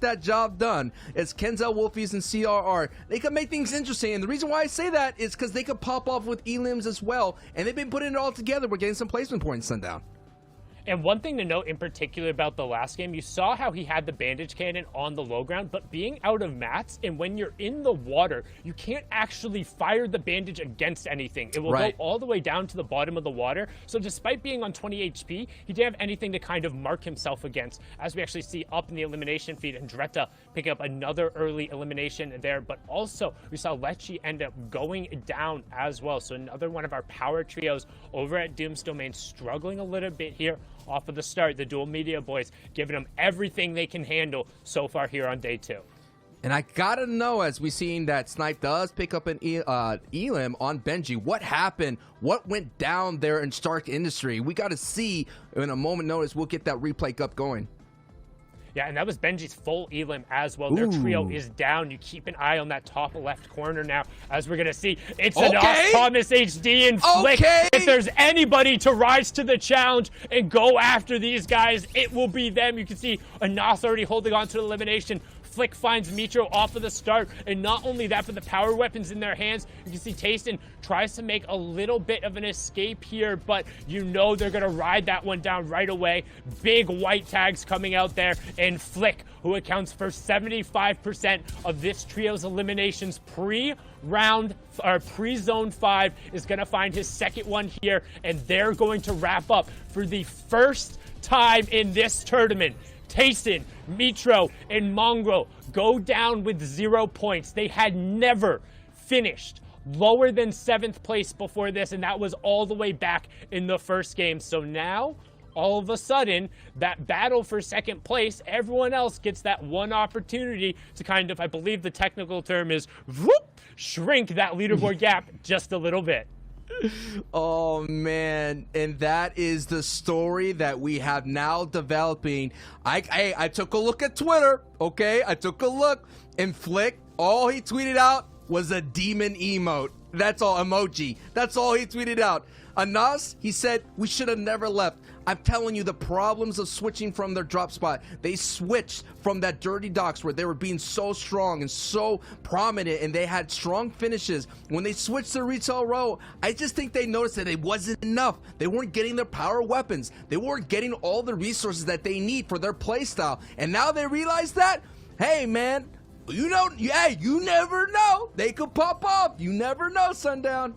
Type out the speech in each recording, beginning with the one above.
that job done. It's Kenzel, Wolfies, and CRR. They can make things interesting, and the reason why I say that is because they could pop off with elims as well, and they've been putting it all together. We're getting some placement points, Sundown. And one thing to note in particular about the last game, you saw how he had the bandage cannon on the low ground, but being out of mats, and when you're in the water, you can't actually fire the bandage against anything. It will go all the way down to the bottom of the water. So despite being on 20 HP, he didn't have anything to kind of mark himself against. As we actually see up in the elimination feed, and Dretta picking up another early elimination there, but also we saw Lecce end up going down as well. So another one of our power trios over at Doom's Domain struggling a little bit here off of the start. The Dual Media boys giving them everything they can handle so far here on day 2. And I gotta know, as we seen that Snipe does pick up an elim on Benji, what happened? What went down there in Stark Industry? We gotta see in a moment notice. We'll get that replay up going. Yeah, and that was Benji's full elim as well. Their trio is down. You keep an eye on that top left corner now, as we're going to see. It's enough. Thomas HD and Flick. If there's anybody to rise to the challenge and go after these guys, it will be them. You can see Anas already holding on to the elimination. Flick finds Mitro off of the start, and not only that, but the power weapons in their hands. You can see Tayson tries to make a little bit of an escape here, but you know they're gonna ride that one down right away. Big white tags coming out there, and Flick, who accounts for 75% of this trio's eliminations pre-round or pre-zone 5, is gonna find his second one here, and they're going to wrap up for the first time in this tournament. Tayson, Mitro, and Mongrel go down with 0 points. They had never finished lower than 7th place before this, and that was all the way back in the first game. So now, all of a sudden, that battle for 2nd place, everyone else gets that one opportunity to kind of, I believe the technical term is, whoop, shrink that leaderboard gap just a little bit. Oh man, and that is the story that we have now developing. I took a look at Twitter, okay? I took a look, and Flick, all he tweeted out was a demon emote. That's all, emoji. That's all he tweeted out. Anas, he said, we should have never left. I'm telling you, the problems of switching from their drop spot. They switched from that dirty docks where they were being so strong and so prominent, and they had strong finishes. When they switched to retail row, I just think they noticed that it wasn't enough. They weren't getting their power weapons. They weren't getting all the resources that they need for their playstyle. And now they realize that, hey man, you know, hey, you never know. They could pop off. You never know, Sundown.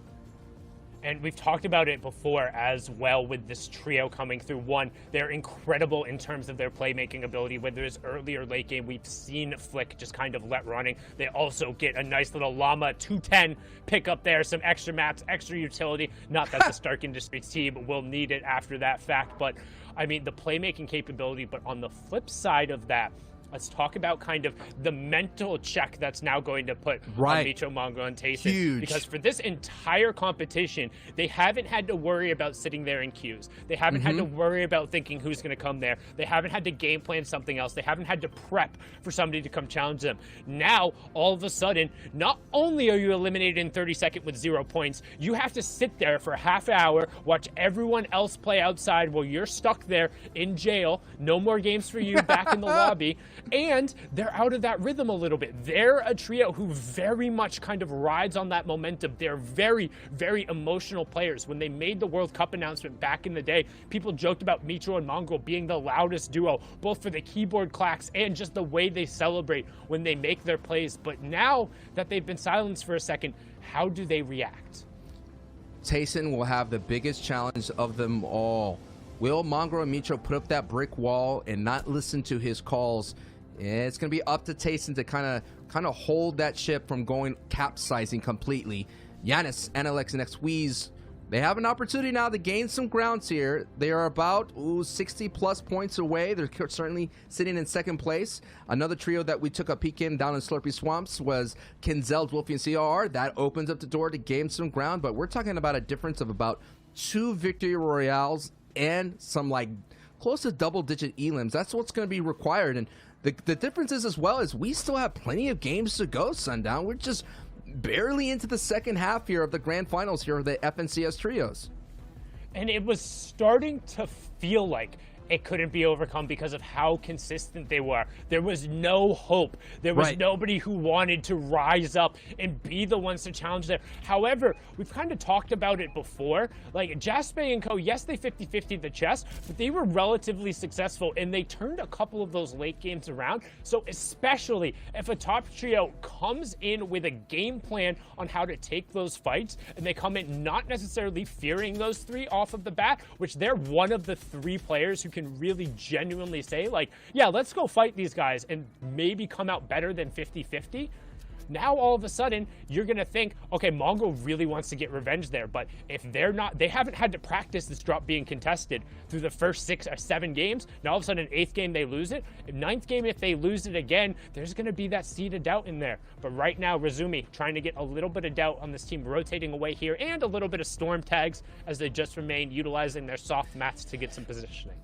And we've talked about it before as well with this trio coming through. One, they're incredible in terms of their playmaking ability, whether it's early or late game. We've seen Flick just kind of let running. They also get a nice little Llama 210 pick up there, some extra mats, extra utility. Not that the Stark Industries team will need it after that fact, but I mean, the playmaking capability. But on the flip side of that, let's talk about kind of the mental check that's now going to put on Mitro, Mongrel, and Tayson. Huge. Because for this entire competition, they haven't had to worry about sitting there in queues. They haven't had to worry about thinking who's going to come there. They haven't had to game plan something else. They haven't had to prep for somebody to come challenge them. Now, all of a sudden, not only are you eliminated in 30 seconds with 0 points, you have to sit there for a half hour, watch everyone else play outside while you're stuck there in jail. No more games for you back in the lobby. And they're out of that rhythm a little bit. They're a trio who very much kind of rides on that momentum. They're very, very emotional players. When they made the World Cup announcement back in the day, people joked about Mitro and Mongrel being the loudest duo, both for the keyboard clacks and just the way they celebrate when they make their plays. But now that they've been silenced for a second, how do they react? Tayson will have the biggest challenge of them all. Will Mongrel and Mitro put up that brick wall and not listen to his calls? It's going to be up to Tayson to kind of hold that ship from going capsizing completely. Giannis, Analex, and Xweez, they have an opportunity now to gain some grounds here. They are about 60-plus points away. They're certainly sitting in 2nd place. Another trio that we took a peek in down in Slurpy Swamps was Kenzel, Wolfie, and CR. That opens up the door to gain some ground, but we're talking about a difference of about 2 victory royales and some like close to double-digit elims. That's what's going to be required. And the difference is, as well, as we still have plenty of games to go, Sundown. We're just barely into the second half here of the grand finals here of the FNCS trios. And it was starting to feel like it couldn't be overcome because of how consistent they were. There was no hope. There was nobody who wanted to rise up and be the ones to challenge there. However, we've kind of talked about it before. Like, Jasper and Co., yes, they 50-50'd the chess, but they were relatively successful, and they turned a couple of those late games around. So especially if a top trio comes in with a game plan on how to take those fights, and they come in not necessarily fearing those three off of the bat, which they're one of the three players who can really genuinely say, like, yeah, let's go fight these guys and maybe come out better than 50-50. Now, all of a sudden, you're going to think, okay, Mongo really wants to get revenge there. But if they're not, they haven't had to practice this drop being contested through the first 6 or 7 games. Now, all of a sudden, 8th game, they lose it. 9th game, if they lose it again, there's going to be that seed of doubt in there. But right now, Razumi trying to get a little bit of doubt on this team, rotating away here, and a little bit of storm tags as they just remain utilizing their soft mats to get some positioning.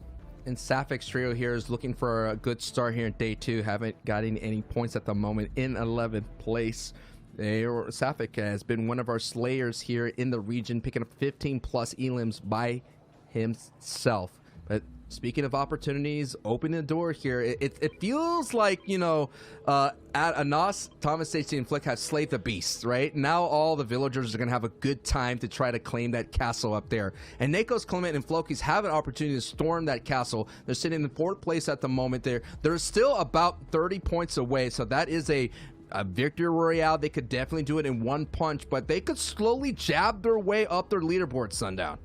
And Sapphics trio here is looking for a good start here in day 2. Haven't gotten any points at the moment, in 11th place. Sapphic has been one of our slayers here in the region, picking up 15 plus elims by himself. But speaking of opportunities, opening the door here, it feels like, you know, at Anas, Thomas H. and Flick have slayed the beast, right? Now all the villagers are going to have a good time to try to claim that castle up there. And Nakos, Clement, and Flokis have an opportunity to storm that castle. They're sitting in 4th place at the moment. They're still about 30 points away, so that is a victory royale. They could definitely do it in one punch, but they could slowly jab their way up their leaderboard, Sundown.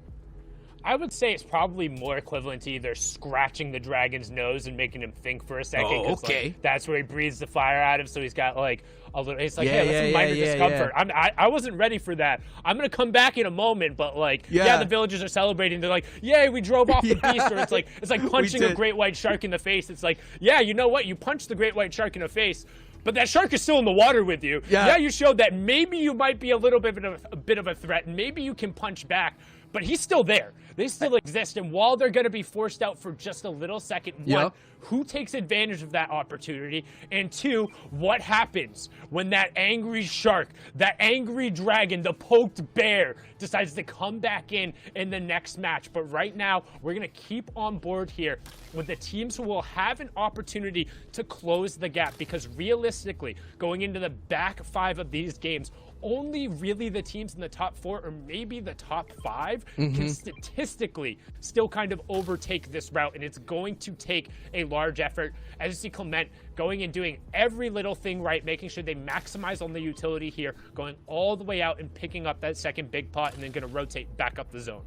I would say it's probably more equivalent to either scratching the dragon's nose and making him think for a second. Oh, okay. Like, that's where he breathes the fire out of, so he's got like a little, it's like, hey, let's minor discomfort. I wasn't ready for that. I'm going to come back in a moment, but like, the villagers are celebrating. They're like, yay, we drove off the beast. Or it's like punching a great white shark in the face. It's like, yeah, you know what? You punched the great white shark in the face, but that shark is still in the water with you. Yeah, you showed that maybe you might be a little bit of a threat, and maybe you can punch back. But he's still there. They still exist. And while they're going to be forced out for just a little second, one, who takes advantage of that opportunity? And 2, what happens when that angry shark, that angry dragon, the poked bear decides to come back in the next match? But right now, we're going to keep on board here with the teams who will have an opportunity to close the gap. Because realistically, going into the back 5 of these games, only really the teams in the top 4 or maybe the top 5 can statistically still kind of overtake this route, and it's going to take a large effort. As you see Clement going and doing every little thing right, making sure they maximize on the utility here, going all the way out and picking up that second big pot, and then going to rotate back up the zone.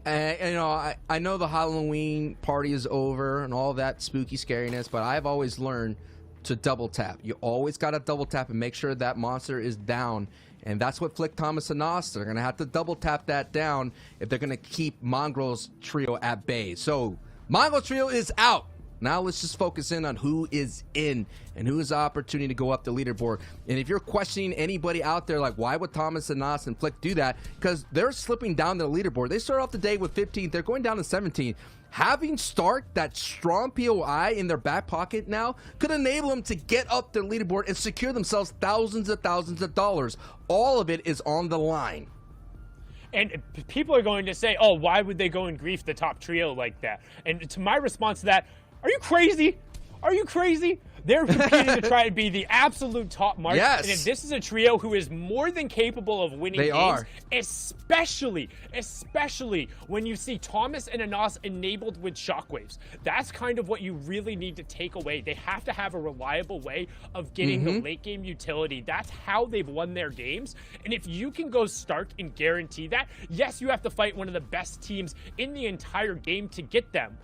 You know, I know the Halloween party is over and all that spooky scariness, but I've always learned to double tap. You always got to double tap and make sure that monster is down. And that's what Flick, Thomas, and Nos, they're going to have to double tap that down if they're going to keep Mongrel's trio at bay. So, Mongrel trio is out. Now let's just focus in on who is in and who has the opportunity to go up the leaderboard. And if you're questioning anybody out there, like, why would Thomas and Nos and Flick do that? Because they're slipping down the leaderboard. They start off the day with 15th. They're going down to 17th. Having Stark, that strong POI in their back pocket now, could enable them to get up their leaderboard and secure themselves thousands of dollars. All of it is on the line. And people are going to say, oh, why would they go and grief the top trio like that? And to my response to that, are you crazy? Are you crazy? They're competing to try and be the absolute top mark. Yes. And if this is a trio who is more than capable of winning games, especially when you see Thomas and Anas enabled with shockwaves. That's kind of what you really need to take away. They have to have a reliable way of getting the late game utility. That's how they've won their games. And if you can go Stark and guarantee that, yes, you have to fight one of the best teams in the entire game to get them.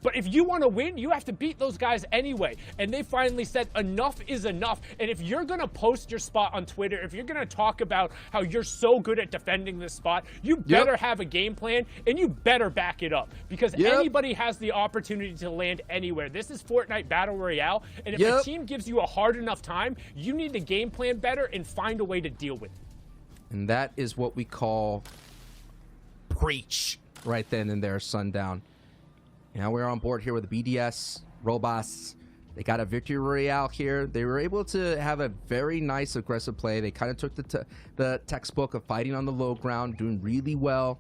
But if you want to win, you have to beat those guys anyway. And they finally said enough is enough. And if you're going to post your spot on Twitter, if you're going to talk about how you're so good at defending this spot, you better have a game plan and you better back it up. Because anybody has the opportunity to land anywhere. This is Fortnite Battle Royale. And if a team gives you a hard enough time, you need to game plan better and find a way to deal with it. And that is what we call preach right then and there, Sundown. Now we're on board here with the BDS robots. They got a victory royale here. They were able to have a very nice aggressive play. They kind of took the textbook of fighting on the low ground, doing really well.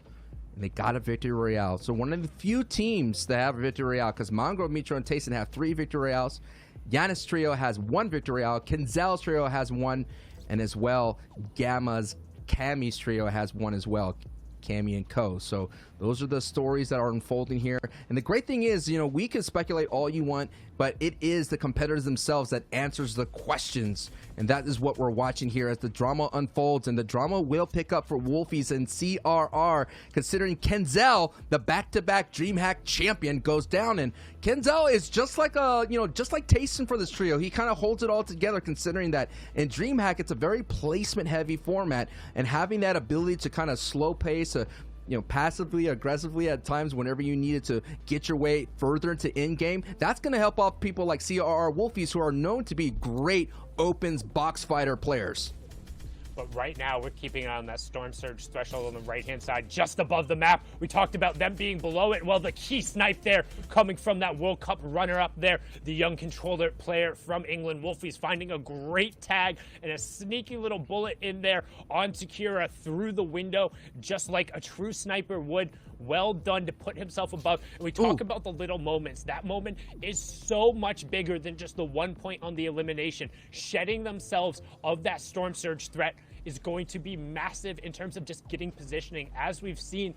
and they got a victory royale. So one of the few teams that have a victory royale, because Mongo, Mitro, and Tayson have 3 victory royales. Giannis trio has 1 victory royale. Kenzel's trio has 1, and as well, Gamma's Cammy's trio has 1 as well. Cammy and Co. So those are the stories that are unfolding here. And the great thing is, you know, we can speculate all you want, but it is the competitors themselves that answers the questions. And that is what we're watching here as the drama unfolds. And the drama will pick up for Wolfies and CRR, considering Kenzel, the back-to-back DreamHack champion, goes down. And Kenzel is just like just like Tayson for this trio. He kind of holds it all together, considering that in DreamHack it's a very placement-heavy format, and having that ability to kind of slow pace, passively, aggressively at times whenever you needed to get your way further into in-game, that's going to help off people like CRR Wolfies, who are known to be great opens box fighter players. But right now, we're keeping an eye on that Storm Surge threshold on the right-hand side, just above the map. We talked about them being below it. Well, the key snipe there coming from that World Cup runner-up there, the young controller player from England. Wolfie's finding a great tag and a sneaky little bullet in there onto Kira through the window, just like a true sniper would. Well done to put himself above. And we talk about the little moments. That moment is so much bigger than just the 1 point on the elimination. Shedding themselves of that Storm Surge threat is going to be massive in terms of just getting positioning. As we've seen,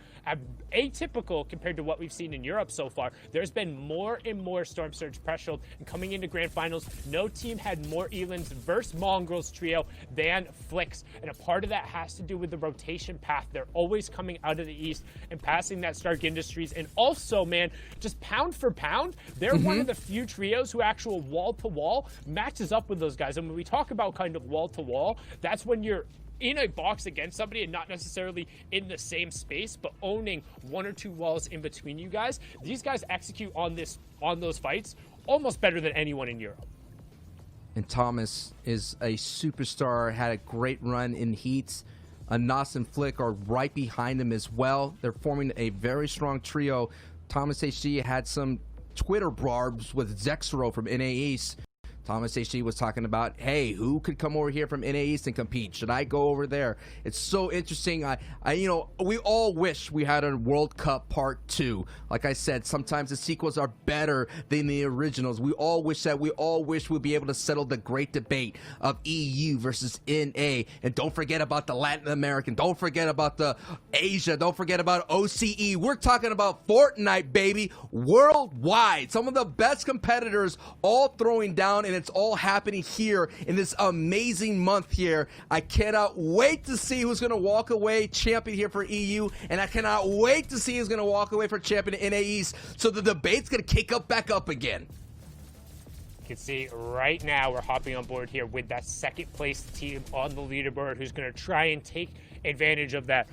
atypical compared to what we've seen in Europe so far. There's been more and more Storm Surge threshold, and coming into grand finals, no team had more Elans versus Mongrels trio than Flicks, and a part of that has to do with the rotation path. They're always coming out of the east and passing that Stark Industries, and also, man, just pound for pound, they're one of the few trios who actual wall-to-wall matches up with those guys. And when we talk about kind of wall-to-wall, that's when you're in a box against somebody and not necessarily in the same space, but owning 1 or 2 walls in between you guys. These guys execute on those fights almost better than anyone in Europe. And Thomas is a superstar, had a great run in heats. Nas and Flick are right behind him as well. They're forming a very strong trio. Thomas HD had some Twitter barbs with Zexro from NA East. Thomas HD was talking about, hey, who could come over here from NA East and compete? Should I go over there? It's so interesting. We all wish we had a World Cup Part 2. Like I said, sometimes the sequels are better than the originals. We all wish that. We all wish we'd be able to settle the great debate of EU versus NA. And don't forget about the Latin American. Don't forget about the Asia. Don't forget about OCE. We're talking about Fortnite, baby, worldwide. Some of the best competitors all throwing down, and it's all happening here in this amazing month here. I cannot wait to see who's going to walk away champion here for EU, and I cannot wait to see who's going to walk away for champion in NA East, so the debate's going to kick up back up again. You can see right now we're hopping on board here with that second place team on the leaderboard, who's going to try and take advantage of that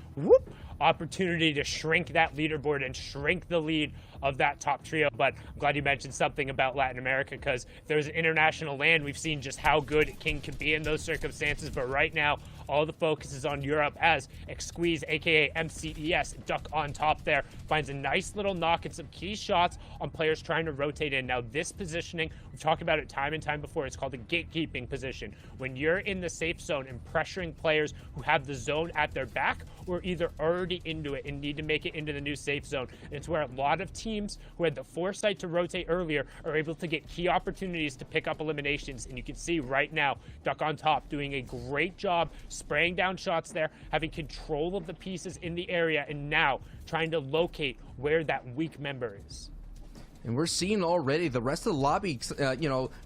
opportunity to shrink that leaderboard and shrink the lead of that top trio. But I'm glad you mentioned something about Latin America, because there's an international land. We've seen just how good King can be in those circumstances, but right now all the focus is on Europe, as Xqueeze, aka MCES, duck on top there, finds a nice little knock and some key shots on players trying to rotate in. Now this positioning, we've talked about it time and time before, it's called a gatekeeping position. When you're in the safe zone and pressuring players who have the zone at their back, or either already into it and need to make it into the new safe zone. And it's where a lot of teams who had the foresight to rotate earlier are able to get key opportunities to pick up eliminations. And you can see right now, Duck on top doing a great job spraying down shots there, having control of the pieces in the area, and now trying to locate where that weak member is. And we're seeing already the rest of the lobby,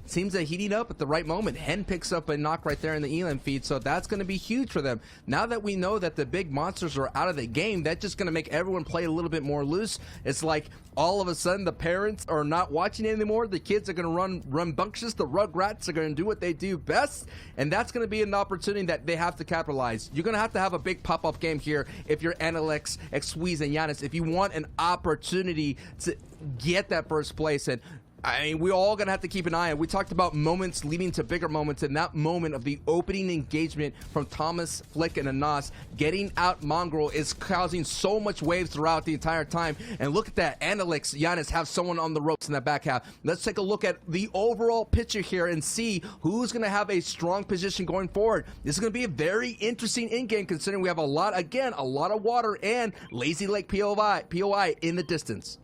seems to heating up at the right moment. Hen picks up a knock right there in the Elam feed, so that's going to be huge for them. Now that we know that the big monsters are out of the game, that's just going to make everyone play a little bit more loose. It's like all of a sudden the parents are not watching anymore. The kids are going to run rambunctious. The Rugrats are going to do what they do best, and that's going to be an opportunity that they have to capitalize. You're going to have a big pop-up game here if you're Analex, Xqueeze, and Giannis, if you want an opportunity to get that first place. And I mean, we're all going to have to keep an eye on. We talked about moments leading to bigger moments, and that moment of the opening engagement from Thomas, Flick, and Anas getting out Mongrel is causing so much waves throughout the entire time. And look at that. Analyx, Giannis have someone on the ropes in that back half. Let's take a look at the overall picture here and see who's going to have a strong position going forward. This is going to be a very interesting in-game considering we have a lot of water and Lazy Lake POI in the distance.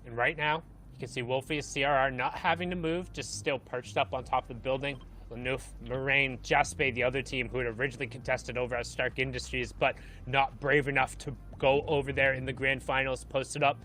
And right now, you can see Wolfie CRR not having to move, just still perched up on top of the building. Lanouf, Moraine, Jaspe, the other team who had originally contested over at Stark Industries, but not brave enough to go over there in the grand finals, posted up.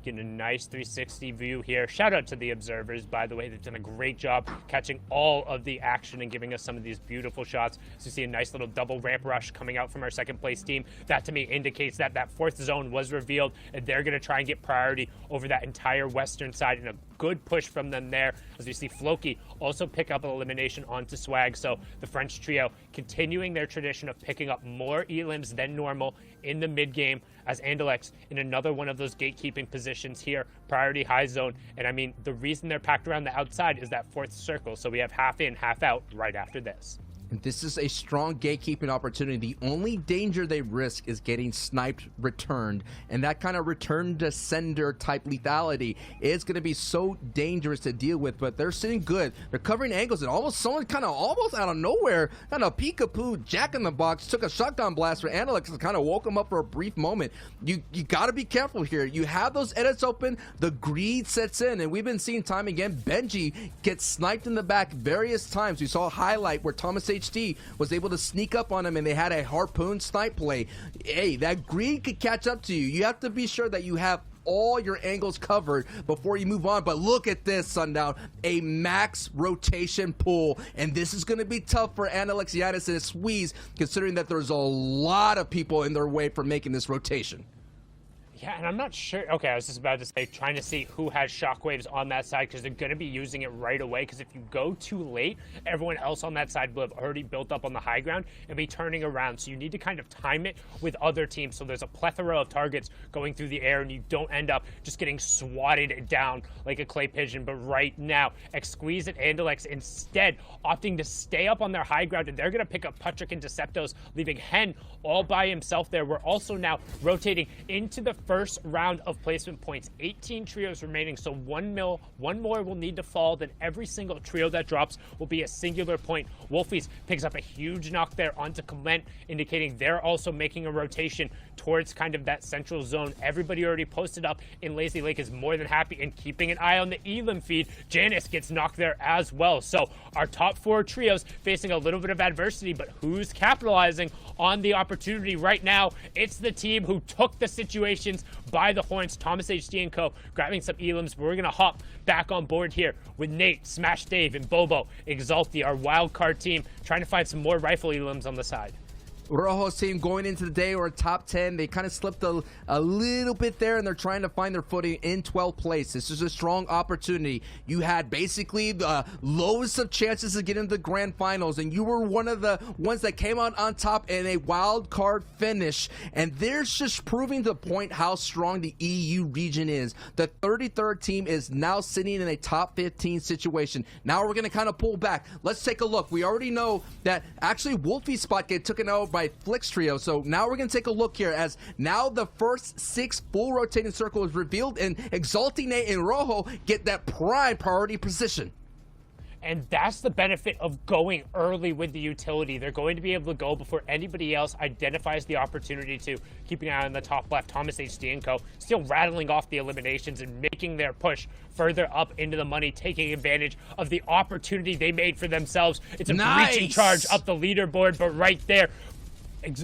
Getting a nice 360 view here. Shout out to the observers, by the way. They've done a great job catching all of the action and giving us some of these beautiful shots. So you see a nice little double ramp rush coming out from our second place team. That to me indicates that that fourth zone was revealed and they're going to try and get priority over that entire western side, and a good push from them there as we see Floki also pick up an elimination onto Swag. So the French trio continuing their tradition of picking up more elims than normal in the mid game, as Andalex in another one of those gatekeeping positions here, priority high zone. And I mean, the reason they're packed around the outside is that fourth circle. So we have half in, half out right after this. And this is a strong gatekeeping opportunity. The only danger they risk is getting sniped returned, and that kind of return to sender type lethality is going to be so dangerous to deal with. But they're sitting good. They're covering angles, and someone kind of almost out of nowhere, kind of peekaboo, Jack in the Box, took a shotgun blast for Analyx and kind of woke him up for a brief moment. You got to be careful here. You have those edits open, the greed sets in, and we've been seeing time again. Benji gets sniped in the back various times. We saw a highlight where Thomas HD was able to sneak up on him and they had a harpoon snipe play. Hey, that greed could catch up to you. You have to be sure that you have all your angles covered before you move on. But look at this, Sundown, a max rotation pull, and this is going to be tough for Analyx, Giannis, and Squeeze, considering that there's a lot of people in their way for making this rotation. Yeah, and I'm not sure. Okay, I was just about to say, trying to see who has shockwaves on that side, because they're going to be using it right away. Because if you go too late, everyone else on that side will have already built up on the high ground and be turning around. So you need to kind of time it with other teams, so there's a plethora of targets going through the air and you don't end up just getting swatted down like a clay pigeon. But right now, Exqueeze and Andalex instead opting to stay up on their high ground, and they're going to pick up Patrick and Deceptos, leaving Hen all by himself there. We're also now rotating into the first round of placement points. 18 trios remaining, so one more will need to fall. Then every single trio that drops will be a singular point. Wolfies picks up a huge knock there onto Clement, indicating they're also making a rotation towards kind of that central zone. Everybody already posted up in Lazy Lake is more than happy and keeping an eye on the Elim feed. Janice gets knocked there as well. So our top four trios facing a little bit of adversity, but who's capitalizing on the opportunity right now? It's the team who took the situations by the horns. Thomas HD and Co. grabbing some elims, but we're going to hop back on board here with Nate, Smash Dave, and Bobo, Exalti, our wild card team, trying to find some more rifle elims on the side. Rojo's team going into the day were top 10. They kind of slipped a little bit there, and they're trying to find their footing in 12th place. This is a strong opportunity. You had basically the lowest of chances to get into the grand finals, and you were one of the ones that came out on top in a wild card finish. And they're just proving the point how strong the EU region is. The 33rd team is now sitting in a top 15 situation. Now we're going to kind of pull back. Let's take a look. We already know that actually Wolfie's spot get taken out by Flick's trio. So now we're going to take a look here as now the first 6 full rotating circle is revealed, and Exalti, Nate, and Rojo get that prime priority position. And that's the benefit of going early with the utility. They're going to be able to go before anybody else identifies the opportunity to. Keeping an eye on the top left, Thomas HD and Co. still rattling off the eliminations and making their push further up into the money, taking advantage of the opportunity they made for themselves. It's a breaching charge up the leaderboard, but right there,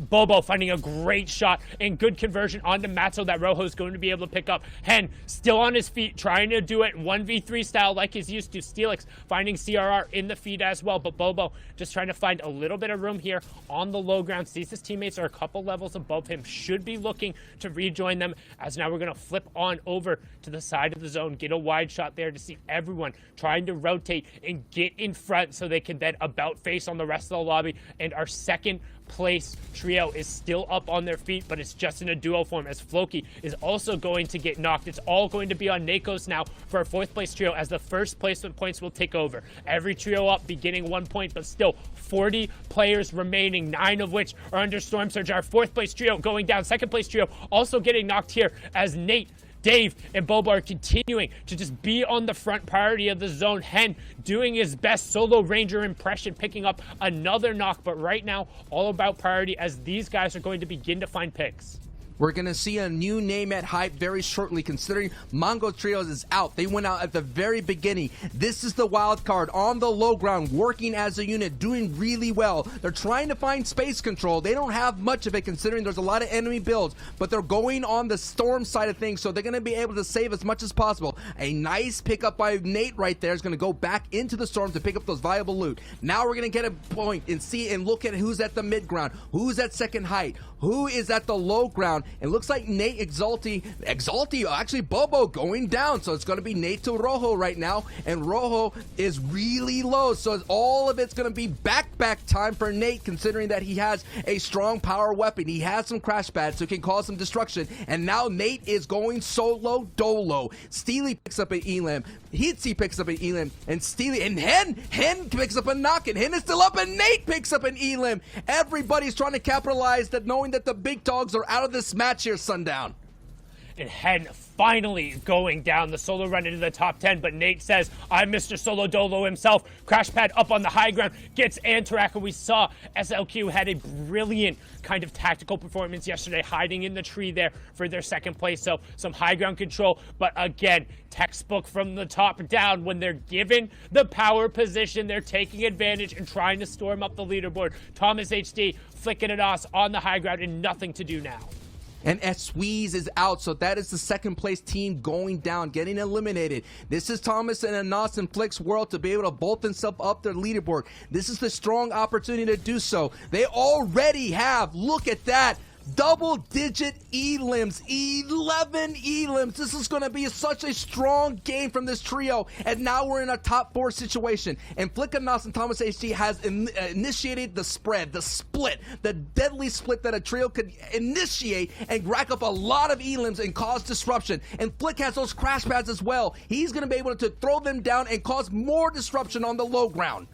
Bobo finding a great shot and good conversion onto Matzo that Rojo's going to be able to pick up. Hen still on his feet, trying to do it 1v3 style like he's used to. Steelix finding CRR in the feed as well, but Bobo just trying to find a little bit of room here on the low ground. Sees his teammates are a couple levels above him, should be looking to rejoin them, as now we're going to flip on over to the side of the zone, get a wide shot there to see everyone trying to rotate and get in front so they can then about face on the rest of the lobby. And our second place trio is still up on their feet, but it's just in a duo form, as Floki is also going to get knocked. It's all going to be on Nakos now for our 4th place trio, as the first placement points will take over. Every trio up, beginning 1 point, but still 40 players remaining, 9 of which are under Storm Surge. Our 4th place trio going down. 2nd place trio also getting knocked here, as Nate, Dave, and Boba are continuing to just be on the front priority of the zone. Hen doing his best solo ranger impression, picking up another knock, but right now, all about priority, as these guys are going to begin to find picks. We're going to see a new name at Hype very shortly, considering Mongo Trios is out. They went out at the very beginning. This is the wild card on the low ground, working as a unit, doing really well. They're trying to find space control. They don't have much of it, considering there's a lot of enemy builds, but they're going on the Storm side of things, so they're going to be able to save as much as possible. A nice pickup by Nate right there is going to go back into the Storm to pick up those viable loot. Now we're going to get a point and see and look at who's at the mid ground, who's at second height, who is at the low ground. It looks like Nate Exalti, actually Bobo going down. So it's going to be Nate to Rojo right now. And Rojo is really low. So all of it's going to be back time for Nate, considering that he has a strong power weapon. He has some crash pads, so he can cause some destruction. And now Nate is going solo dolo. Steely picks up an Elam. Heatsy picks up an Elam. And Steely, and Hen picks up a knock. And Hen is still up. And Nate picks up an Elam. Everybody's trying to capitalize that, knowing that the big dogs are out of this match here, Sundown. And Hen finally going down the solo run into the top 10, but Nate says, I'm Mr. Solo Dolo himself. Crash pad up on the high ground, gets Antarak, and we saw SLQ had a brilliant kind of tactical performance yesterday, hiding in the tree there for their 2nd place, so some high ground control, but again, textbook from the top down. When they're given the power position, they're taking advantage and trying to storm up the leaderboard. Thomas HD flicking it off on the high ground, and nothing to do now. And Sweeze is out, so that is the 2nd place team going down, getting eliminated. This is Thomas and Anas and Flick's world to be able to bolt themselves up their leaderboard. This is the strong opportunity to do so. They already have, look at that, double-digit elims, 11 elims. This is going to be such a strong game from this trio, and now we're in a top 4 situation. And Flickanos and Thomas HD has initiated the spread, the split, the deadly split that a trio could initiate and rack up a lot of elims and cause disruption. And Flick has those crash pads as well. He's going to be able to throw them down and cause more disruption on the low ground.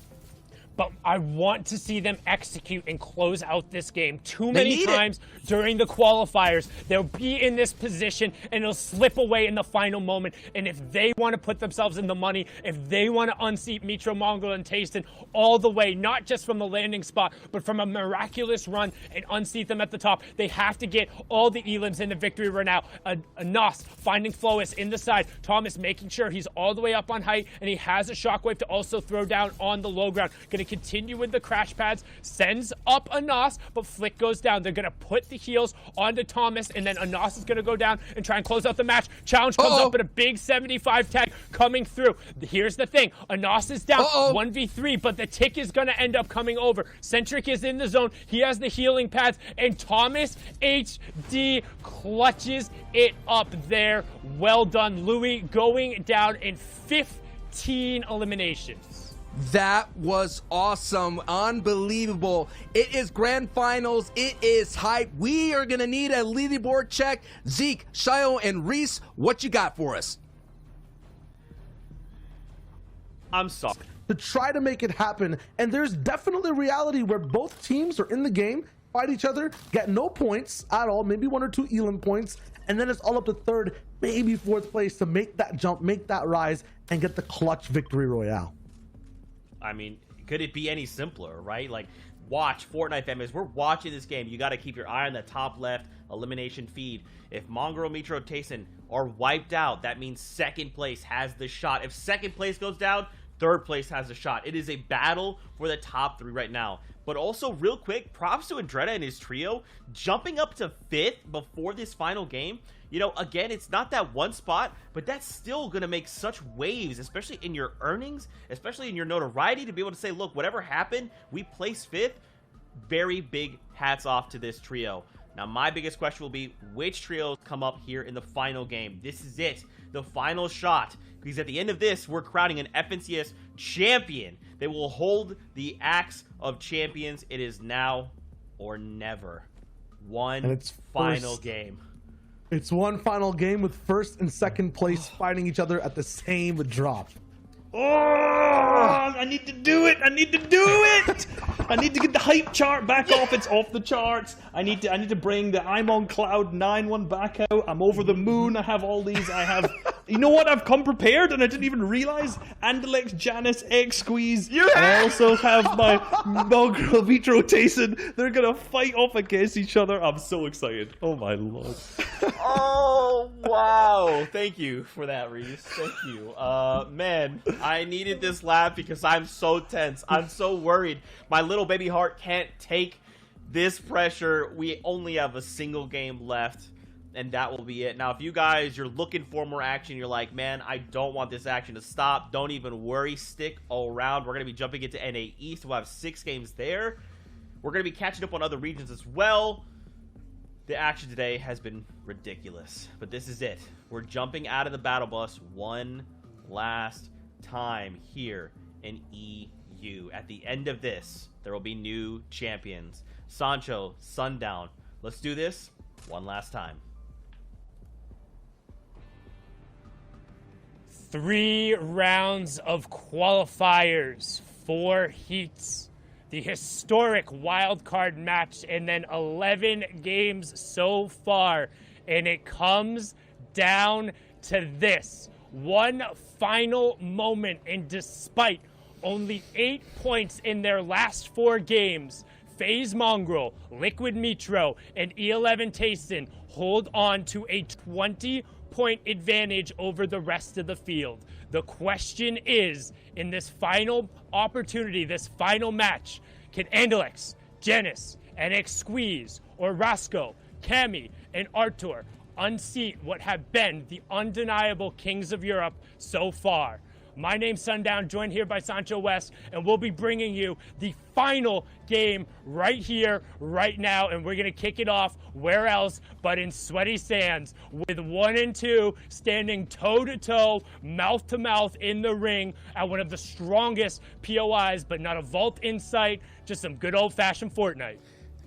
But I want to see them execute and close out this game. Too many times during the qualifiers, they'll be in this position and it'll slip away in the final moment. And if they want to put themselves in the money, if they want to unseat Mitro, Mongo, and Tayson all the way, not just from the landing spot, but from a miraculous run and unseat them at the top, they have to get all the elims in the victory right now. Nos finding Flois in the side. Thomas making sure he's all the way up on height, and he has a shockwave to also throw down on the low ground. Gonna continue with the crash pads, sends up Anas, but Flick goes down. They're gonna put the heals onto Thomas, and then Anas is gonna go down and try and close out the match. Challenge comes up, but a big 75 tag coming through. Here's the thing, Anas is down 1v3, but the tick is gonna end up coming over. Centric is in the zone, he has the healing pads, and Thomas HD clutches it up there. Well done, Louis, going down in 15 eliminations. That was awesome. Unbelievable. It is grand finals. It is hype. We are going to need a leaderboard check. Zeke, Shio, and Reese, what you got for us? I'm sorry. To try to make it happen. And there's definitely a reality where both teams are in the game, fight each other, get no points at all, maybe 1 or 2 Elam points, and then it's all up to 3rd, maybe 4th place to make that jump, make that rise, and get the clutch victory royale. I mean, could it be any simpler, right? Like, watch Fortnite fam. As we're watching this game, you got to keep your eye on the top left elimination feed. If Mongrel, Mitro, Tayson are wiped out, that means 2nd place has the shot. If 2nd place goes down, 3rd place has a shot. It is a battle for the top 3 right now. But also, real quick, props to Andretta and his trio, jumping up to 5th before this final game. You know, again, it's not that one spot, but that's still going to make such waves, especially in your earnings, especially in your notoriety, to be able to say, look, whatever happened, we placed 5th. Very big hats off to this trio. Now, my biggest question will be, which trios come up here in the final game? This is it, the final shot. Because at the end of this, we're crowning an FNCS champion. They will hold the axe of champions. It is now or never. One And it's final first. game. It's one final game with first and second place fighting each other at the same drop. Oh, I need to do it. I need to do it. I need to get the hype chart back off. It's off the charts. I need to bring the I'm on cloud 9 one back out. I'm over the moon. I have all these. I have, you know what? I've come prepared and I didn't even realize. Andalex, Janice, X Squeeze. I also have my Mongrel Vitro Tayson. They're gonna fight off against each other. I'm so excited. Oh my lord. Oh, wow. Thank you for that, Reese. Thank you. Man, I needed this laugh because I'm so tense. I'm so worried. My little baby heart can't take this pressure. We only have a single game left, and that will be it. Now, if you guys, you're looking for more action, you're like, man, I don't want this action to stop. Don't even worry. Stick around. We're going to be jumping into NA East. We'll have 6 games there. We're going to be catching up on other regions as well. The action today has been ridiculous, but this is it. We're jumping out of the battle bus one last time here in EU. At the end of this, there will be new champions. Sancho, Sundown. Let's do this one last time. 3 rounds of qualifiers, 4 heats, the historic wildcard match, and then 11 games so far. And it comes down to this one final moment. And despite only 8 points in their last 4 games, FaZe Mongrel, Liquid Mitro, and E11 Tayson hold on to a 20-point advantage over the rest of the field. The question is, in this final opportunity, this final match, can Andalex, Janice, NX Squeeze, or Rasco, Cammy, and Artur unseat what have been the undeniable kings of Europe so far? My name's Sundown, joined here by Sancho West, and we'll be bringing you the final game right here, right now, and we're going to kick it off where else but in Sweaty Sands, with 1 and 2 standing toe-to-toe, mouth-to-mouth in the ring at one of the strongest POIs, but not a vault in sight, just some good old-fashioned Fortnite.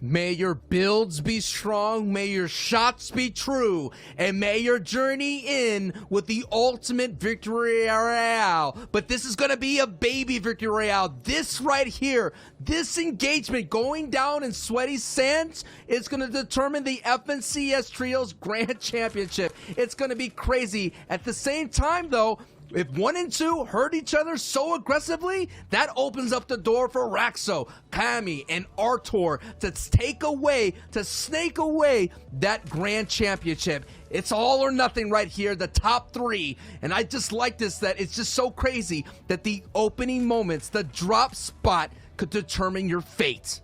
May your builds be strong, may your shots be true, and may your journey end with the ultimate victory royale. But this is going to be a baby victory royale. This right here, this engagement going down in Sweaty Sands, is going to determine the FNCS Trios Grand Championship. It's going to be crazy. At the same time, though, if 1 and 2 hurt each other so aggressively, that opens up the door for Raxo, Kami, and Artur to snake away that grand championship. It's all or nothing right here, the top 3. And I just like this, that it's just so crazy that the opening moments, the drop spot, could determine your fate.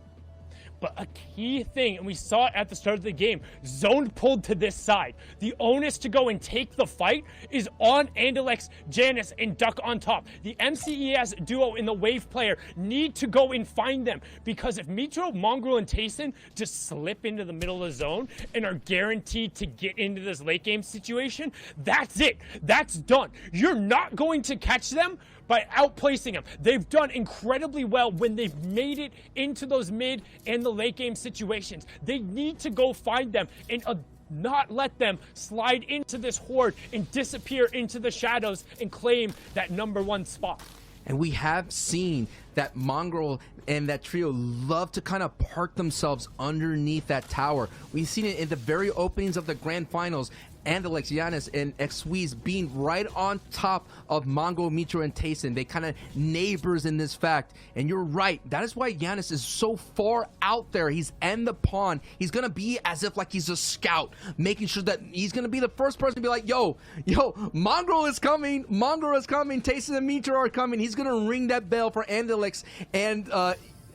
But a key thing, and we saw it at the start of the game, zone pulled to this side. The onus to go and take the fight is on Andalex, Janice, and Duck on top. The MCES duo and the Wave player need to go and find them, because if Mitro, Mongrel, and Tayson just slip into the middle of the zone and are guaranteed to get into this late game situation, that's it. That's done. You're not going to catch them by outplacing them. They've done incredibly well when they've made it into those mid and the late game situations. They need to go find them and not let them slide into this horde and disappear into the shadows and claim that #1 spot. And we have seen that Mongrel and that trio love to kind of park themselves underneath that tower. We've seen it in the very openings of the grand finals. Andalex, Giannis, and Xweez being right on top of Mongo, Mitro, and Tayson. They kind of neighbors in this fact. And you're right. That is why Giannis is so far out there. He's in the pond. He's going to be as if like he's a scout, making sure that he's going to be the first person to be like, yo, Mongo is coming. Mongo is coming. Tayson and Mitro are coming. He's going to ring that bell for Andalex and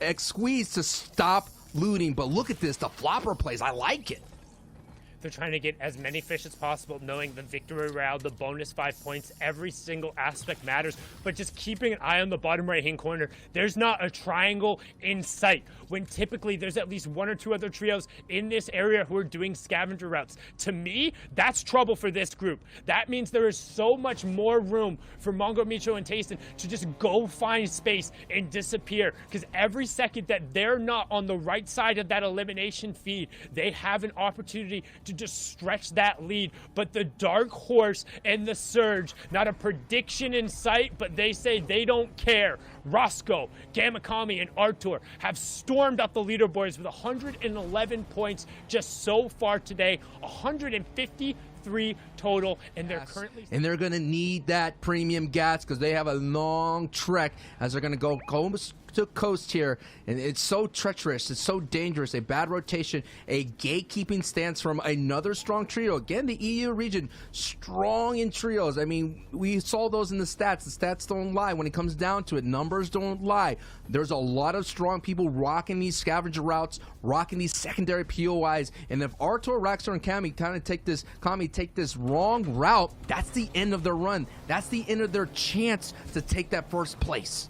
Xweez to stop looting. But look at this. The flopper plays. I like it. They're trying to get as many fish as possible, knowing the victory round, the bonus 5 points, every single aspect matters. But just keeping an eye on the bottom right-hand corner, there's not a triangle in sight, when typically there's at least 1 or 2 other trios in this area who are doing scavenger routes. To me, that's trouble for this group. That means there is so much more room for Mongo, Micho, and Tayson to just go find space and disappear, because every second that they're not on the right side of that elimination feed, they have an opportunity to just stretch that lead. But the Dark Horse and the Surge, not a prediction in sight, but they say they don't care. Roscoe, Gamakami, and Artur have stormed up the leaderboards with 111 points just so far today, 153 total, and they're currently... And they're going to need that premium gas because they have a long trek as they're going to go coast to coast here, and it's so treacherous, it's so dangerous. A bad rotation, a gatekeeping stance from another strong trio. Again, the EU region, strong in trios. I mean, we saw those in the stats. The stats don't lie when it comes down to it. Numbers don't lie. There's a lot of strong people rocking these scavenger routes, rocking these secondary POIs, and if Artur, Raxor, and Kami kind of take this wrong route, that's the end of their run. That's the end of their chance to take that first place.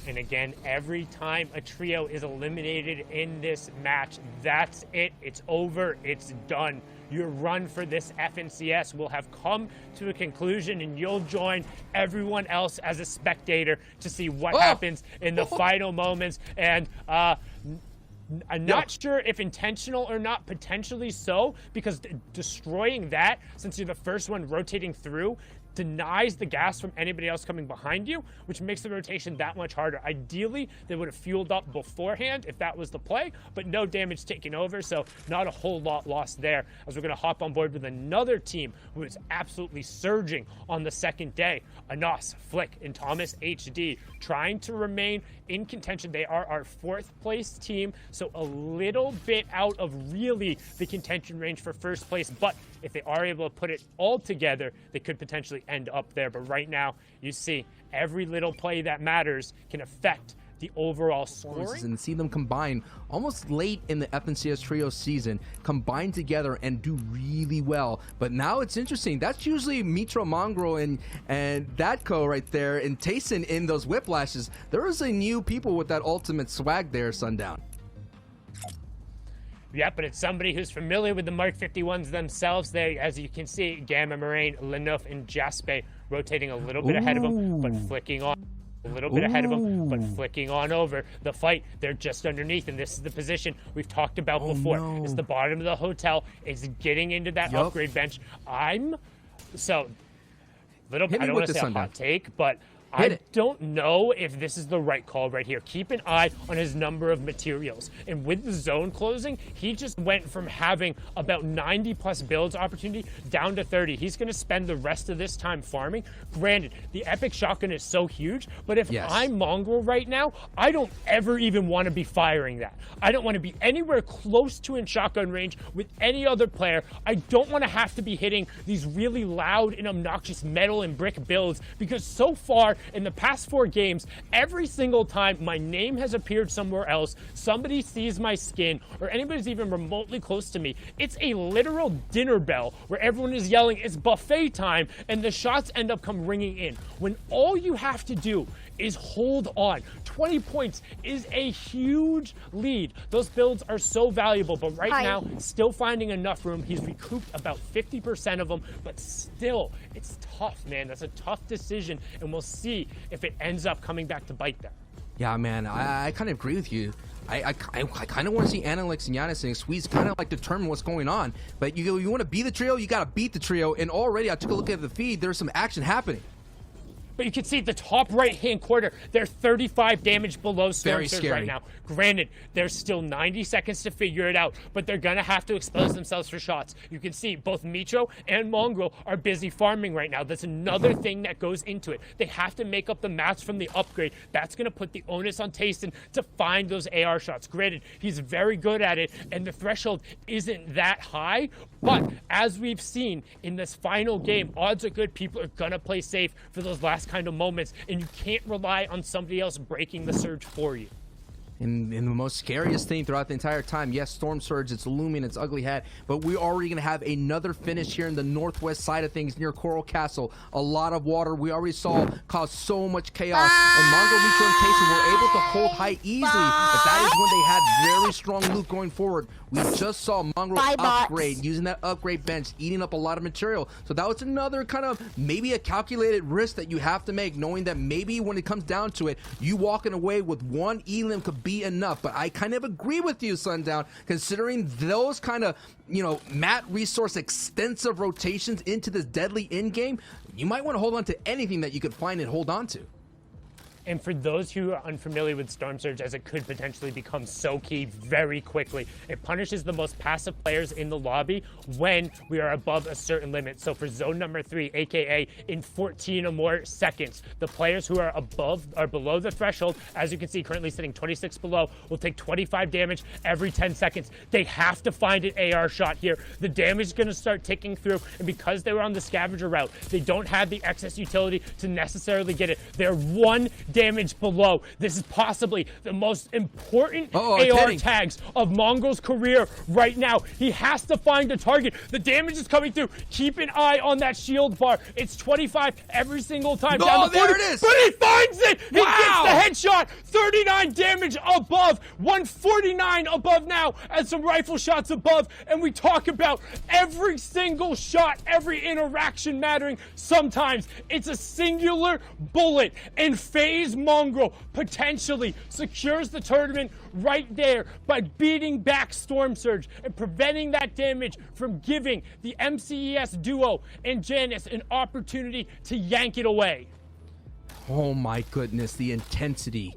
And again, every time a trio is eliminated in this match, that's it. It's over. It's done. Your run for this FNCS will have come to a conclusion, and you'll join everyone else as a spectator to see what happens in the final moments. And I'm not sure if intentional or not, potentially so, because destroying that, since you're the first one rotating through, denies the gas from anybody else coming behind you, which makes the rotation that much harder. Ideally, they would have fueled up beforehand if that was the play, but no damage taken over, so not a whole lot lost there, as we're going to hop on board with another team who is absolutely surging on the second day. Anos, Flick, and Thomas HD trying to remain in contention. They are our 4th place team, so a little bit out of really the contention range for first place, but if they are able to put it all together, they could potentially end up there. But right now, you see, every little play that matters can affect the overall scoring. And see them combine almost late in the FNCS Trio season, combine together and do really well. But now it's interesting. That's usually Mitro, Mongro, and Datko right there, and Tayson in those whiplashes. There is a new people with that ultimate swag there, Sundown. Yeah, but it's somebody who's familiar with the Mark 51s themselves there. As you can see, Gamma, Moraine, Lenouf, and Jaspe rotating a little bit ahead of them, but flicking on. A little bit ahead of them, but flicking on over. The fight, they're just underneath, and this is the position we've talked about before. No. It's the bottom of the hotel. It's getting into that upgrade bench. I don't want to say a hot take, but I don't know if this is the right call right here. Keep an eye on his number of materials. And with the zone closing, he just went from having about 90 plus builds opportunity down to 30. He's going to spend the rest of this time farming. Granted, the epic shotgun is so huge, but if I'm Mongrel right now, I don't ever even want to be firing that. I don't want to be anywhere close to in shotgun range with any other player. I don't want to have to be hitting these really loud and obnoxious metal and brick builds, because so far, in the past 4 games, every single time my name has appeared somewhere else, somebody sees my skin, or anybody's even remotely close to me, it's a literal dinner bell where everyone is yelling, it's buffet time, and the shots end up come ringing in. When all you have to do is hold on. 20 points is a huge lead. Those builds are so valuable, but right now, still finding enough room. He's recouped about 50% of them, but still, it's tough, man. That's a tough decision, and we'll see if it ends up coming back to bite them. Yeah, man, I kind of agree with you. I kind of want to see Analyx and Giannis and Squeeze kind of like determine what's going on. But you want to beat the trio, you got to beat the trio. And already I took a look at the feed. There's some action happening. But you can see the top right-hand corner, they're 35 damage below Storm Surge right now. Granted, there's still 90 seconds to figure it out, but they're going to have to expose themselves for shots. You can see both Micho and Mongrel are busy farming right now. That's another thing that goes into it. They have to make up the mats from the upgrade. That's going to put the onus on Tayson to find those AR shots. Granted, he's very good at it, and the threshold isn't that high, but as we've seen in this final game, odds are good people are going to play safe for those last kind of moments, and you can't rely on somebody else breaking the surge for you. And the most scariest thing throughout the entire time, yes, Storm Surge, it's looming, it's ugly hat, but we're already going to have another finish here in the northwest side of things near Coral Castle. A lot of water we already saw cause so much chaos, and Mongo, Mitro, and Tayson were able to hold high easily, but that is when they had very strong loot going forward. We just saw Mongo upgrade, using that upgrade bench, eating up a lot of material. So that was another kind of maybe a calculated risk that you have to make, knowing that maybe when it comes down to it, you walking away with one elim could be enough. But I kind of agree with you, Sundown, considering those kind of, you know, mat resource extensive rotations into this deadly end game, you might want to hold on to anything that you could find and hold on to. And for those who are unfamiliar with Storm Surge, as it could potentially become so key very quickly, it punishes the most passive players in the lobby when we are above a certain limit. So for zone number 3, aka in 14 or more seconds, the players who are above or below the threshold, as you can see currently sitting 26 below, will take 25 damage every 10 seconds. They have to find an AR shot here. The damage is going to start ticking through, and because they were on the scavenger route, they don't have the excess utility to necessarily get it. They're 1 damage below. This is possibly the most important AR tags of Mongo's career right now. He has to find a target. The damage is coming through. Keep an eye on that shield bar. It's 25 every single time. Down the 40, there it is. But he finds it. He gets the headshot. 39 damage above. 149 above now, and some rifle shots above. And we talk about every single shot, every interaction mattering. Sometimes it's a singular bullet, and FaZe Mongo potentially secures the tournament right there by beating back Storm Surge and preventing that damage from giving the MCES duo and Janice an opportunity to yank it away. Oh my goodness, the intensity.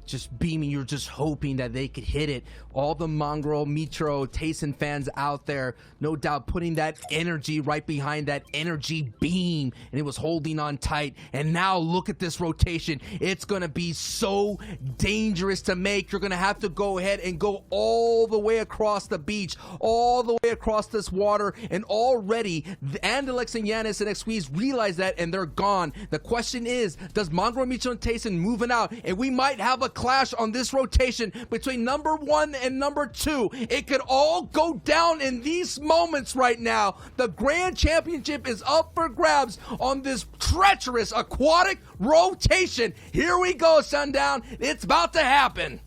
Just beaming, you're just hoping that they could hit it. All the Mongrel, Mitro, Tayson fans out there, no doubt putting that energy right behind that energy beam, and it was holding on tight. And now look at this rotation. It's going to be so dangerous to make. You're going to have to go ahead and go all the way across the beach, all the way across this water, and already Andalex and Yanis and Xqueeze realize that, and they're gone. The question is, does Mongrel, Mitro, and Tayson moving out? And we might have a clash on this rotation between number 1 and number 2. It could all go down in these moments right now. The grand championship is up for grabs on this treacherous aquatic rotation. Here we go, Sundown. It's about to happen.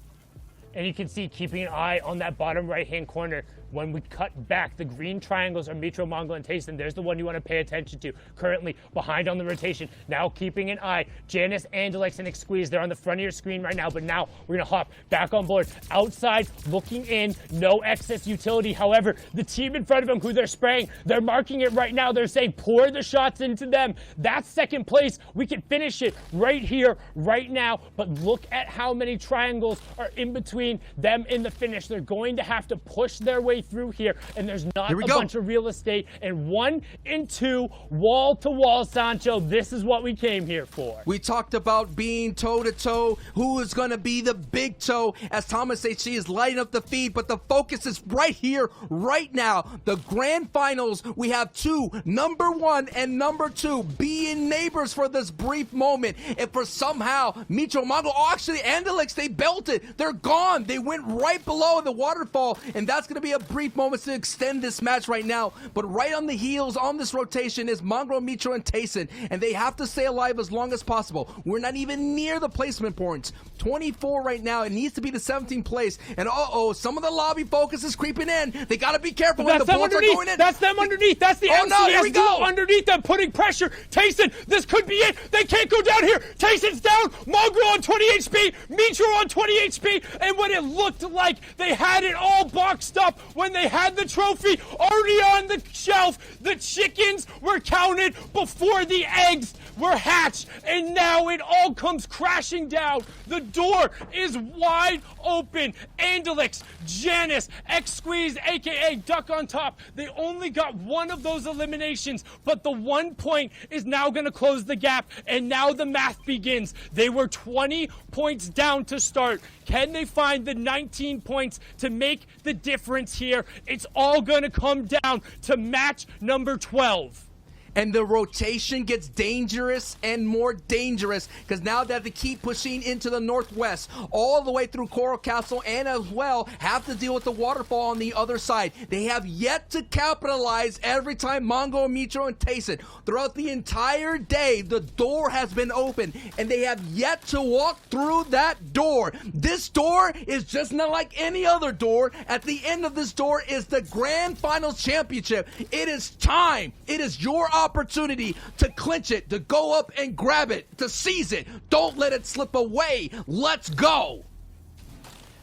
And you can see, keeping an eye on that bottom right-hand corner, when we cut back, the green triangles are Mitro, Mongo, and Tayson. There's the one you want to pay attention to. Currently behind on the rotation. Now keeping an eye. Janice, Andalex, and Xqueeze. They're on the front of your screen right now, but now we're going to hop back on board. Outside, looking in, no excess utility. However, the team in front of them who they're spraying, they're marking it right now. They're saying, pour the shots into them. That's second place. We can finish it right here, right now. But look at how many triangles are in between them and the finish. They're going to have to push their way through here, and there's not a bunch of real estate. And 1 and 2, wall to wall, Sancho. This is what we came here for. We talked about being toe to toe. Who is going to be the big toe? As Thomas HC is lighting up the feed, but the focus is right here, right now. The grand finals. We have 2, number 1 and number 2, being neighbors for this brief moment. And for somehow Mitro, Mongo, actually Andalex, they belted. They're gone. They went right below the waterfall, and that's going to be a brief moments to extend this match right now. But right on the heels on this rotation is Mongrel, Mitro, and Tayson, and they have to stay alive as long as possible. We're not even near the placement points. 24 right now. It needs to be the 17th place. And some of the lobby focus is creeping in. They got to be careful when the bullets are going in. That's them underneath. That's the MCS duo underneath them, putting pressure. Tayson, this could be it. They can't go down here. Tayson's down. Mongrel on 20 HP. Mitro on 20 HP. And when it looked like they had it all boxed up, when they had the trophy already on the shelf, the chickens were counted before the eggs were hatched, and now it all comes crashing down. The door is wide open. Andalex, Janice, Xqueeze, aka Duck on top. They only got 1 of those eliminations, but the 1 point is now going to close the gap, and now the math begins. They were 20 points down to start. Can they find the 19 points to make the difference here? It's all going to come down to match number 12. and the rotation gets dangerous and more dangerous because now that they keep pushing into the northwest all the way through Coral Castle and as well have to deal with the waterfall on the other side. They have yet to capitalize every time Mongo, Mitro, and Tayson throughout the entire day. The door has been open and they have yet to walk through that door. This door is just not like any other door. At the end of this door is the grand finals championship. It is time. It is your opportunity to clinch it, to go up and grab it, to seize it. Don't let it slip away. Let's go.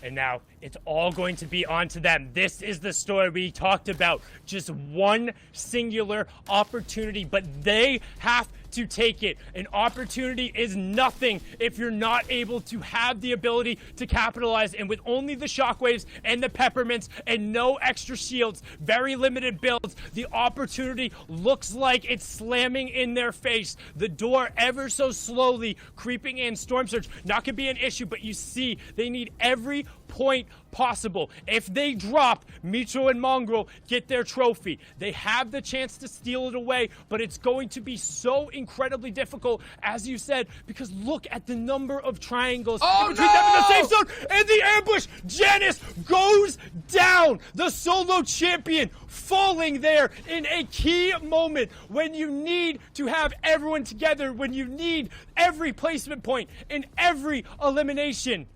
And now it's all going to be on to them. This is the story we talked about. Just one singular opportunity, but they have to take it. An opportunity is nothing if you're not able to have the ability to capitalize. And with only the shockwaves and the peppermints and no extra shields, very limited builds, the opportunity looks like it's slamming in their face. The door ever so slowly creeping in. Storm Surge, not gonna be an issue, but you see they need every point possible. If they drop, Mitro and Mongrel get their trophy. They have the chance to steal it away, but it's going to be so incredibly difficult, as you said, because look at the number of triangles in between them in the safe zone and the ambush. Janice goes down, the solo champion falling there in a key moment when you need to have everyone together, when you need every placement point in every elimination.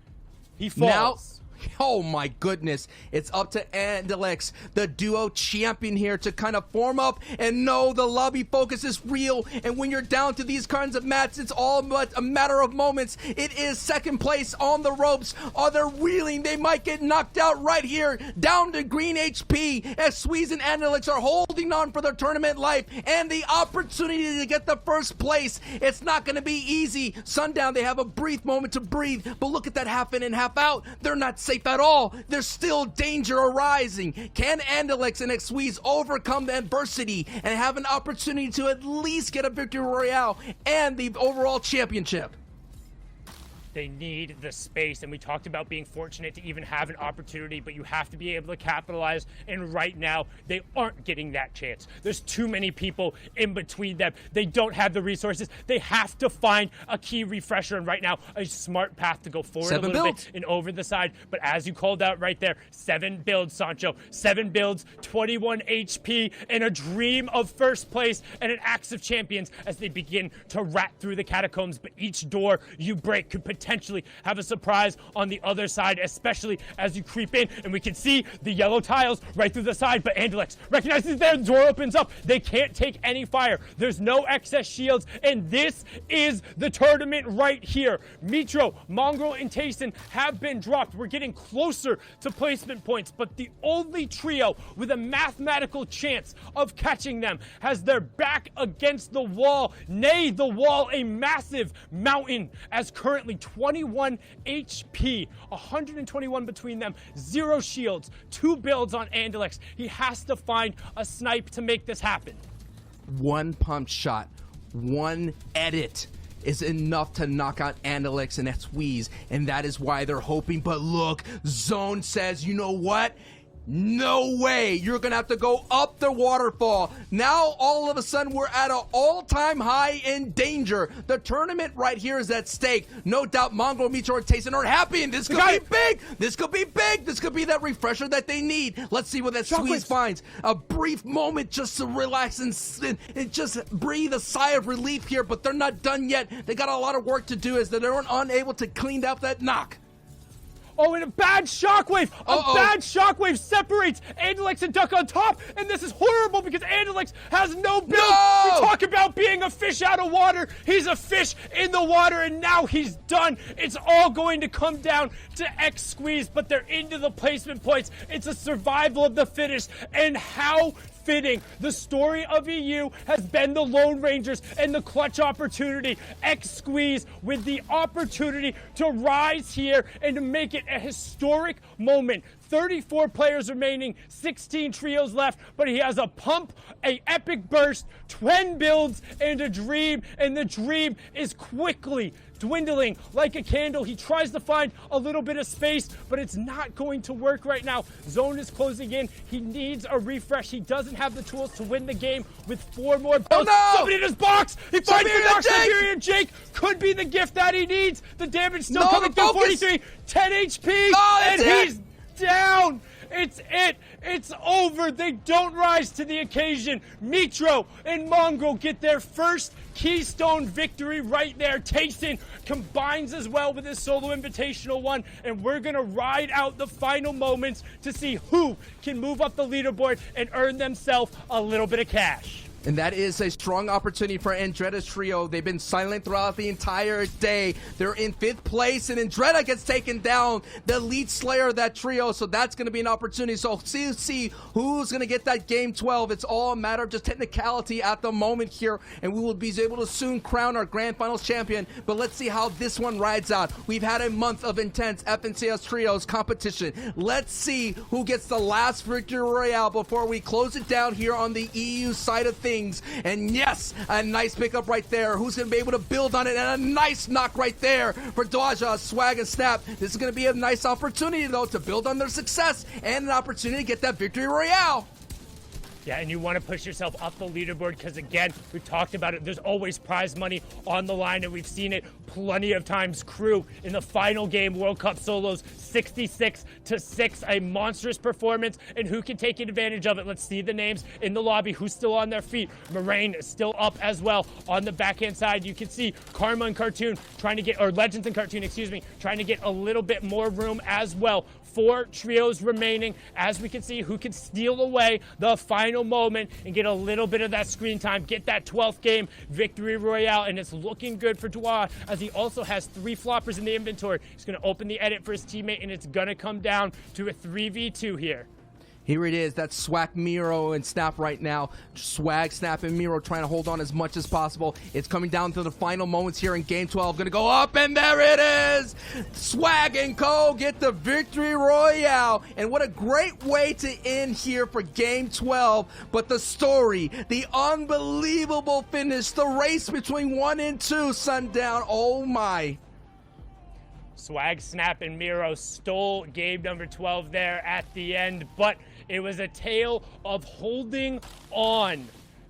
He falls. Now, oh my goodness, it's up to Andalex, the duo champion here, to kind of form up and know the lobby focus is real. And when you're down to these kinds of mats, it's all but a matter of moments. It is second place on the ropes. Oh, they're reeling. They might get knocked out right here, down to green HP, as Squeeze and Andalex are holding on for their tournament life and the opportunity to get the first place. It's not going to be easy. Sundown, they have a brief moment to breathe, but look at that half in and half out. They're not safe at all. There's still danger arising. Can Andalex and Xweez overcome the adversity and have an opportunity to at least get a victory royale and the overall championship? They need the space, and we talked about being fortunate to even have an opportunity, but you have to be able to capitalize, and right now, they aren't getting that chance. There's too many people in between them. They don't have the resources. They have to find a key refresher, and right now, a smart path to go forward a little bit and over the side, but as you called out right there, 7 builds, Sancho. 7 builds, 21 HP, and a dream of first place, and an Axe of Champions as they begin to rat through the catacombs, but each door you break could potentially have a surprise on the other side, especially as you creep in, and we can see the yellow tiles right through the side, but Andalex recognizes their door opens up. They can't take any fire. There's no excess shields, and this is the tournament right here. Mitro, Mongrel, and Tayson have been dropped. We're getting closer to placement points, but the only trio with a mathematical chance of catching them has their back against the wall. Nay, the wall, a massive mountain, as currently 21 HP, 121 between them, 0 shields, 2 builds on Andalex. He has to find a snipe to make this happen. One pump shot, one edit is enough to knock out Andalex and Xweez, and that is why they're hoping. But look, Zone says, you know what? No way. You're going to have to go up the waterfall. Now, all of a sudden, we're at an all-time high in danger. The tournament right here is at stake. No doubt Mongrel, Mitro, and Tayson are happy, and this could be big. This could be big. This could be that refresher that they need. Let's see what that Squeeze finds. A brief moment just to relax and just breathe a sigh of relief here, but they're not done yet. They got a lot of work to do as they're unable to clean up that knock. Oh, and a bad shockwave! Bad shockwave separates Andalex and Duck on top, and this is horrible because Andalex has no build. No! We talk about being a fish out of water. He's a fish in the water, and now he's done. It's all going to come down to Xweez, but they're into the placement points. It's a survival of the fittest, and how fitting. The story of EU has been the Lone Rangers and the clutch opportunity. Xweez with the opportunity to rise here and to make it a historic moment 34 players remaining, 16 trios left, but he has a pump, a epic burst, 10 builds, and a dream, and the dream is quickly dwindling like a candle. He tries to find a little bit of space, but it's not going to work right now. Zone is closing in. He needs a refresh. He doesn't have the tools to win the game with 4 more builds. Oh, no! Somebody in his box! He finds the knock. Siberian Jake could be the gift that he needs. The damage still coming through. 43, 10 HP, and he's down. It's it. It's over. They don't rise to the occasion. Mitro and Mongo get their first keystone victory right there. Tayson combines as well with his solo invitational one, and we're going to ride out the final moments to see who can move up the leaderboard and earn themselves a little bit of cash. And that is a strong opportunity for Andretta's trio. They've been silent throughout the entire day. They're in 5th place, and Andretta gets taken down, the lead slayer of that trio. So that's going to be an opportunity. So see who's going to get that game 12. It's all a matter of just technicality at the moment here, and we will be able to soon crown our grand finals champion. But let's see how this one rides out. We've had a month of intense FNCS trios competition. Let's see who gets the last victory royale before we close it down here on the EU side of things. And yes, a nice pickup right there. Who's going to be able to build on it? And a nice knock right there for Dwaja, Swag, and Snap. This is going to be a nice opportunity, though, to build on their success and an opportunity to get that victory royale. Yeah, and you want to push yourself up the leaderboard because, again, we talked about it. There's always prize money on the line, and we've seen it plenty of times. Crew in the final game, World Cup solos, 66-6, a monstrous performance, and who can take advantage of it? Let's see the names in the lobby. Who's still on their feet? Moraine is still up as well. On the backhand side, you can see Karma and Cartoon trying to get, or Legends and Cartoon, excuse me, trying to get a little bit more room as well. 4 trios remaining, as we can see who can steal away the final moment and get a little bit of that screen time, get that 12th game victory royale, and it's looking good for Dwa as he also has 3 floppers in the inventory. He's going to open the edit for his teammate, and it's going to come down to a 3v2 here. Here it is. That's Swag, Miro, and Snap right now. Swag, Snap, and Miro trying to hold on as much as possible. It's coming down to the final moments here in Game 12. Going to go up, and there it is! Swag and Co. get the victory royale. And what a great way to end here for Game 12. But the story, the unbelievable finish, the race between 1 and 2, Sundown. Oh, my. Swag, Snap, and Miro stole game number 12 there at the end, but it was a tale of holding on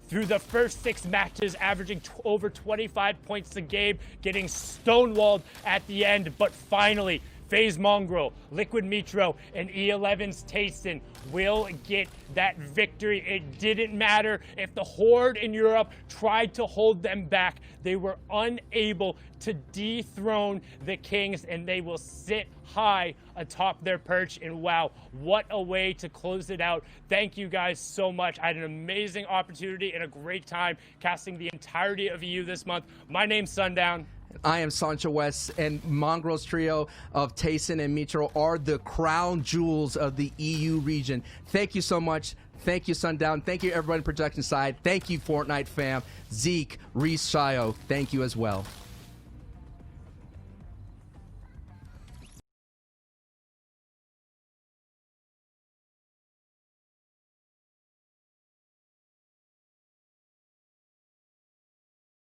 through the first 6 matches, averaging over 25 points a game, getting stonewalled at the end, but finally, FaZe Mongrel, Liquid Mitro, and E11's Tayson will get that victory. It didn't matter if the Horde in Europe tried to hold them back. They were unable to dethrone the Kings, and they will sit high atop their perch. And wow, what a way to close it out. Thank you guys so much. I had an amazing opportunity and a great time casting the entirety of EU this month. My name's Sundown. I am Sancho West, and Mongrel's trio of Tayson and Mitro are the crown jewels of the EU region. Thank you so much. Thank you, Sundown. Thank you, everyone on the production side. Thank you, Fortnite fam. Zeke, Reese, Shio. Thank you as well.